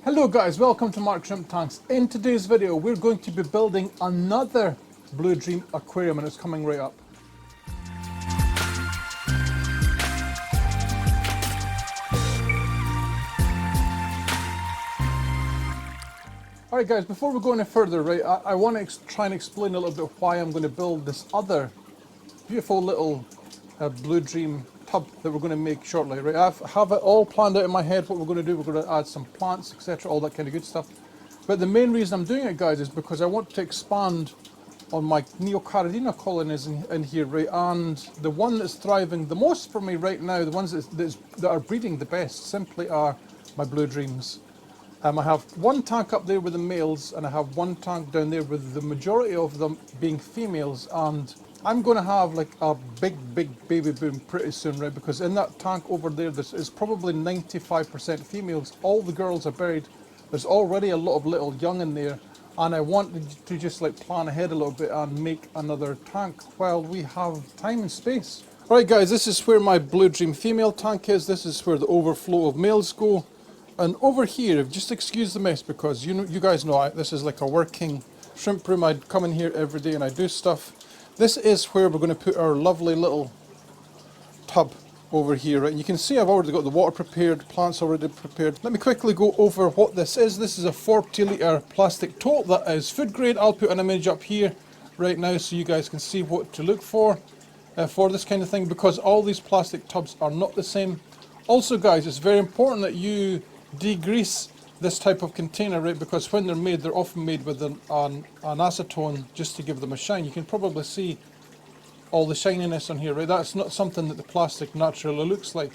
Hello guys, welcome to Mark Shrimp Tanks. In today's video we're going to be building another Blue Dream aquarium and it's coming right up. Alright guys, before we go any further, right, I want to try and explain a little bit why I'm going to build this other beautiful little Blue Dream tub that we're going to make shortly, right? I have it all planned out in my head what we're going to do. We're going to add some plants, etc., all that kind of good stuff. But the main reason I'm doing it, guys, is because I want to expand on my Neocaridina colonies in here, right? And the one that's thriving the most for me right now, the ones that are breeding the best, simply are my Blue Dreams. I have one tank up there with the males, and I have one tank down there with the majority of them being females, and I'm going to have like a big baby boom pretty soon, right? Because in that tank over there, this is probably 95% females. All the girls are buried. There's already a lot of little young in there, and I wanted to just like plan ahead a little bit and make another tank while we have time and space. Alright guys, this is where my Blue Dream female tank is. This is where the overflow of males go. And over here, just excuse the mess because you guys know this is like a working shrimp room. I come in here every day and I do stuff. This is where we're going to put our lovely little tub over here, right? And you can see I've already got the water prepared, plants already prepared. Let me quickly go over what this is. This is a 40-litre plastic tote that is food grade. I'll put an image up here right now so you guys can see what to look for this kind of thing, because all these plastic tubs are not the same. Also guys, it's very important that you degrease this type of container, right? Because when they're made, they're often made with an acetone just to give them a shine. You can probably see all the shininess on here, right? That's not something that the plastic naturally looks like.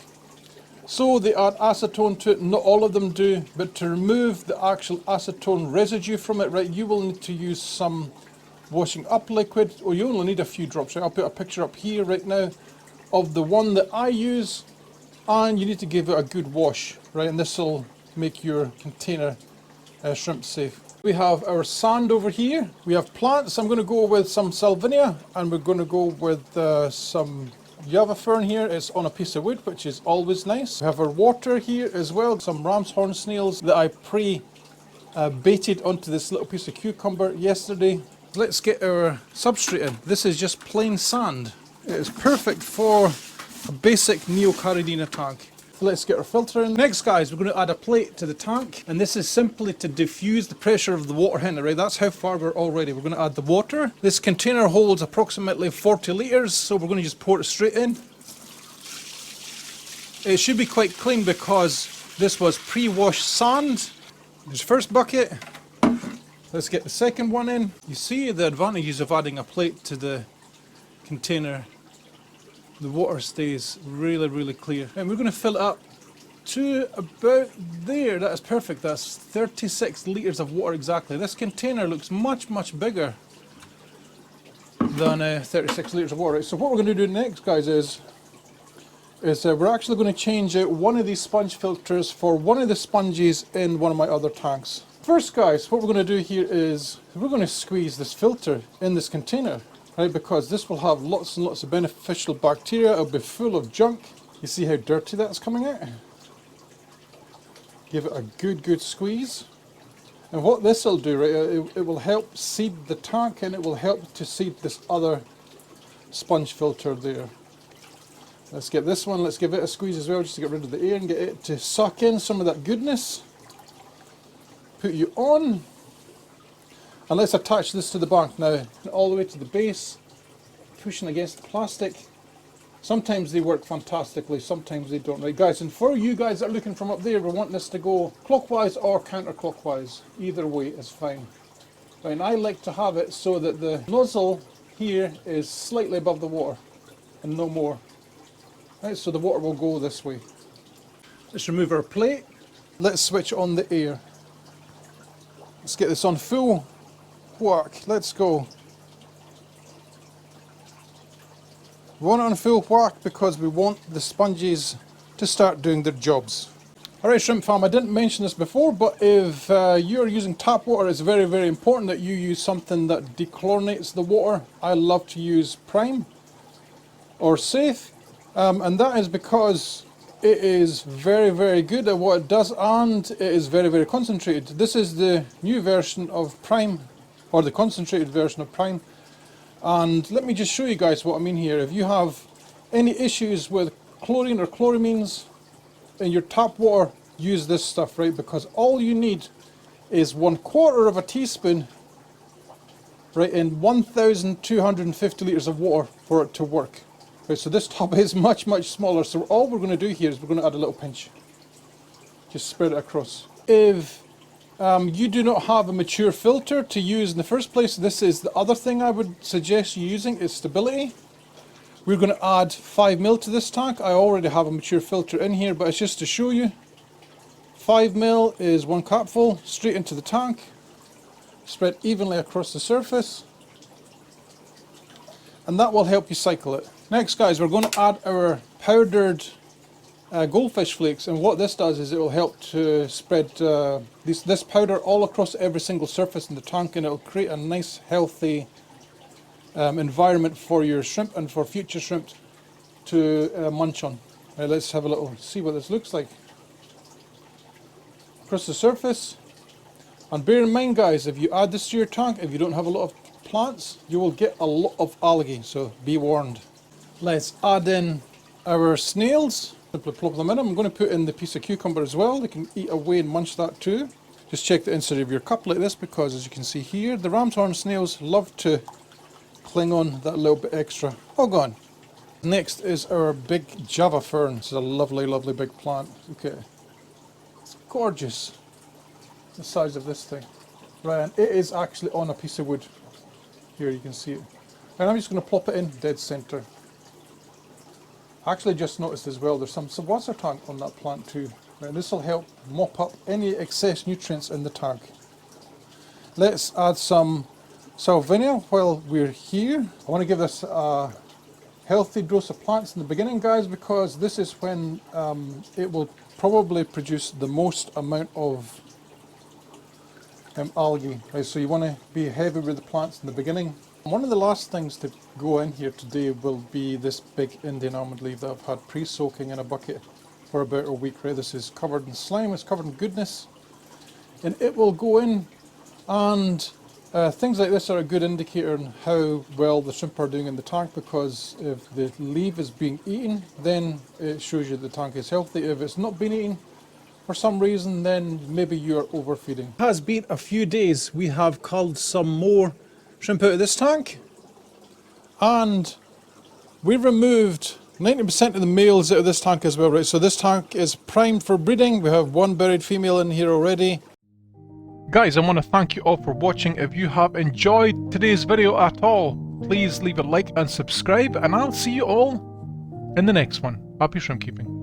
So they add acetone to it. Not all of them do, but to remove the actual acetone residue from it, right, you will need to use some washing up liquid, or you only need a few drops, right? I'll put a picture up here right now of the one that I use, and you need to give it a good wash, right? And this will make your container shrimp safe. We have our sand over here. We have plants. I'm going to go with some Salvinia, and we're going to go with some Java fern here. It's on a piece of wood, which is always nice. We have our water here as well. Some ram's horn snails that I baited onto this little piece of cucumber yesterday. Let's get our substrate in. This is just plain sand. It is perfect for a basic Neocaridina tank. Let's get our filter in. Next guys, we're going to add a plate to the tank, and this is simply to diffuse the pressure of the water in it, right? That's how far we're already. We're going to add the water. This container holds approximately 40 litres, so we're going to just pour it straight in. It should be quite clean because this was pre-washed sand. There's the first bucket. Let's get the second one in. You see the advantages of adding a plate to the container. The water stays really clear. And we're going to fill it up to about there. That is perfect. That's 36 litres of water exactly. This container looks much bigger than 36 litres of water. Right? So what we're going to do next, guys, is we're actually going to change out one of these sponge filters for one of the sponges in one of my other tanks. First, guys, what we're going to do here is we're going to squeeze this filter in this container. Right, because this will have lots and lots of beneficial bacteria. It'll be full of junk. You see how dirty that's coming out? Give it a good squeeze. And what this will do, right, it will help seed the tank, and it will help to seed this other sponge filter there. Let's get this one, let's give it a squeeze as well, just to get rid of the air and get it to suck in some of that goodness. Put you on. And let's attach this to the bank now, all the way to the base, pushing against the plastic. Sometimes they work fantastically, sometimes they don't, right guys? And for you guys that are looking from up there, we want this to go clockwise or counterclockwise. Either way is fine. Right, and I like to have it so that the nozzle here is slightly above the water and no more. Right, so the water will go this way. Let's remove our plate. Let's switch on the air. Let's get this on full whack. Let's go. We want it on full whack because we want the sponges to start doing their jobs. Alright shrimp farm, I didn't mention this before, but if you're using tap water, it's very important that you use something that dechlorinates the water. I love to use Prime or Safe, and that is because it is very, very good at what it does, and it is very, very concentrated. This is the new version of Prime, or the concentrated version of Prime. And let me just show you guys what I mean here. If you have any issues with chlorine or chloramines in your tap water, use this stuff, right? Because all you need is 1/4 of a teaspoon, right, in 1,250 litres of water for it to work. Right, so this tub is much, much smaller. So all we're going to do here is we're going to add a little pinch. Just spread it across. If you do not have a mature filter to use in the first place, this is the other thing I would suggest you using, is stability. We're going to add 5 ml to this tank. I already have a mature filter in here, but it's just to show you. 5 ml is 1 cupful straight into the tank. Spread evenly across the surface. And that will help you cycle it. Next, guys, we're going to add our powdered goldfish flakes, and what this does is it will help to spread this powder all across every single surface in the tank, and it will create a nice healthy environment for your shrimp and for future shrimp to munch on. Right, let's have a little see what this looks like across the surface. And bear in mind, guys, if you add this to your tank, if you don't have a lot of plants, you will get a lot of algae, so be warned. Let's add in our snails. Simply plop them in. I'm going to put in the piece of cucumber as well. They can eat away and munch that too. Just check the inside of your cup like this, because as you can see here, the ram's horn snails love to cling on that little bit extra. All gone. Next is our big Java fern. This is a lovely, lovely big plant. Okay, it's gorgeous, the size of this thing. Right, and it is actually on a piece of wood. Here you can see it. And I'm just going to plop it in dead center. I actually just noticed as well there's some water tank on that plant too. Right, this will help mop up any excess nutrients in the tank. Let's add some salvinia while we're here. I want to give this a healthy dose of plants in the beginning, guys, because this is when it will probably produce the most amount of algae. Right, so you want to be heavy with the plants in the beginning. One of the last things to go in here today will be this big Indian almond leaf that I've had pre-soaking in a bucket for about a week. Right, this is covered in slime, it's covered in goodness, and it will go in, and things like this are a good indicator on how well the shrimp are doing in the tank, because if the leaf is being eaten, then it shows you the tank is healthy. If it's not being eaten for some reason, then maybe you're overfeeding. It has been a few days. We have culled some more shrimp out of this tank, and we removed 90% of the males out of this tank as well, right? So this tank is primed for breeding. We have 1 buried female in here already. Guys, I want to thank you all for watching. If you have enjoyed today's video at all, please leave a like and subscribe, and I'll see you all in the next one. Happy shrimp keeping.